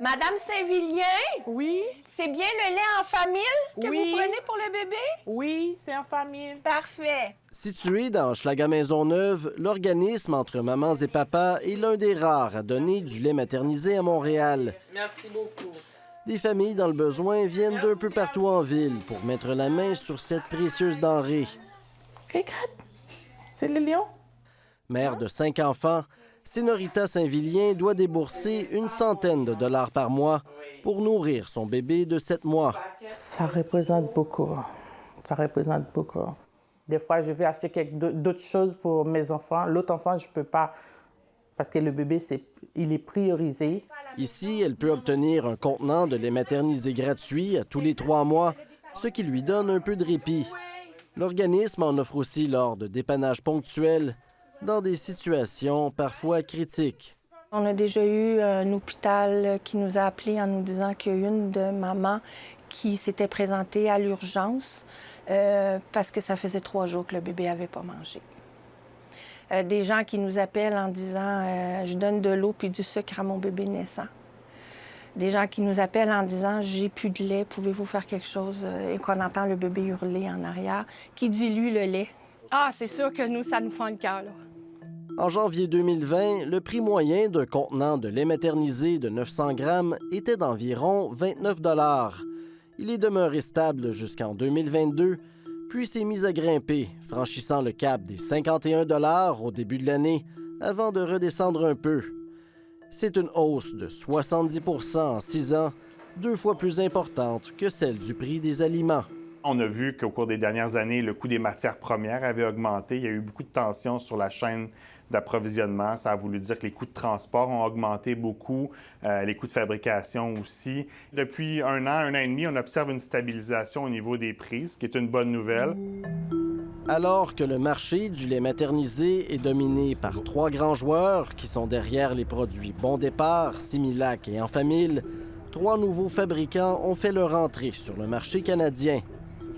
Madame Saint-Vilien? Oui, C'est bien le lait en famille que Oui. vous prenez pour le bébé? oui, c'est en famille. Parfait. Situé dans Hochelaga-Maisonneuve, l'organisme Entre mamans et papas est l'un des rares à donner du lait maternisé à Montréal. Merci beaucoup. Des familles dans le besoin viennent d'un peu partout en ville pour mettre la main sur cette précieuse denrée. Regarde, c'est le lion. Mère de 5 enfants, Sénorita Saint-Vilien doit débourser une centaine de dollars par mois pour nourrir son bébé de 7 mois. Ça représente beaucoup. Ça représente beaucoup. Des fois, je vais acheter d'autres choses pour mes enfants. L'autre enfant, je ne peux pas parce que le bébé, il est priorisé. Ici, elle peut obtenir un contenant de lait maternisé gratuit à tous les 3 mois, ce qui lui donne un peu de répit. L'organisme en offre aussi lors de dépannages ponctuels dans des situations parfois critiques. On a déjà eu un hôpital qui nous a appelés en nous disant qu'il y a eu une de maman qui s'était présentée à l'urgence parce que ça faisait 3 jours que le bébé n'avait pas mangé. Des gens qui nous appellent en disant je donne de l'eau puis du sucre à mon bébé naissant. Des gens qui nous appellent en disant j'ai plus de lait, pouvez-vous faire quelque chose? Et qu'on entend le bébé hurler en arrière, qui dilue le lait. Ah, c'est sûr que nous, ça nous fend le cœur, là. En janvier 2020, le prix moyen d'un contenant de lait maternisé de 900 grammes était d'environ 29 $. Il est demeuré stable jusqu'en 2022, puis s'est mis à grimper, franchissant le cap des 51 $ au début de l'année, avant de redescendre un peu. C'est une hausse de 70 % en 6 ans, 2 fois plus importante que celle du prix des aliments. On a vu qu'au cours des dernières années, le coût des matières premières avait augmenté. Il y a eu beaucoup de tensions sur la chaîne d'approvisionnement. Ça a voulu dire que les coûts de transport ont augmenté beaucoup, les coûts de fabrication aussi. Depuis un an et demi, on observe une stabilisation au niveau des prix, ce qui est une bonne nouvelle. Alors que le marché du lait maternisé est dominé par 3 grands joueurs qui sont derrière les produits Bon Départ, Similac et Enfamil, 3 nouveaux fabricants ont fait leur entrée sur le marché canadien.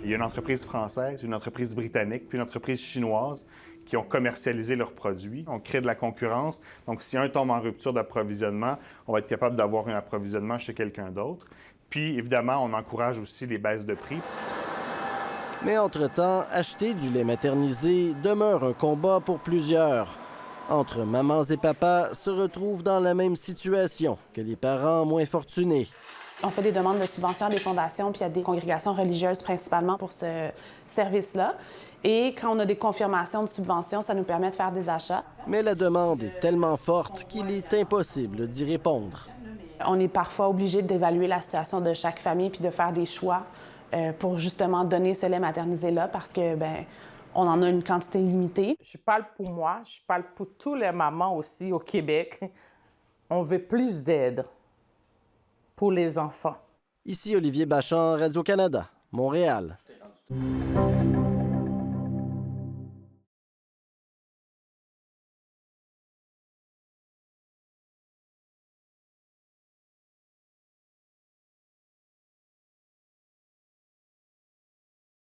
Il y a une entreprise française, une entreprise britannique, puis une entreprise chinoise qui ont commercialisé leurs produits. On crée de la concurrence. Donc, si un tombe en rupture d'approvisionnement, on va être capable d'avoir un approvisionnement chez quelqu'un d'autre. Puis, évidemment, on encourage aussi les baisses de prix. Mais entre-temps, acheter du lait maternisé demeure un combat pour plusieurs. Entre mamans et papas se retrouvent dans la même situation que les parents moins fortunés. On fait des demandes de subventions à des fondations puis à des congrégations religieuses principalement pour ce service-là. Et quand on a des confirmations de subventions, ça nous permet de faire des achats. Mais la demande est tellement forte qu'il est impossible d'y répondre. On est parfois obligé d'évaluer la situation de chaque famille puis de faire des choix pour justement donner ce lait maternisé-là parce que, on en a une quantité limitée. Je parle pour moi, je parle pour toutes les mamans aussi au Québec. On veut plus d'aide pour les enfants. Ici Olivier Bachand, Radio-Canada, Montréal.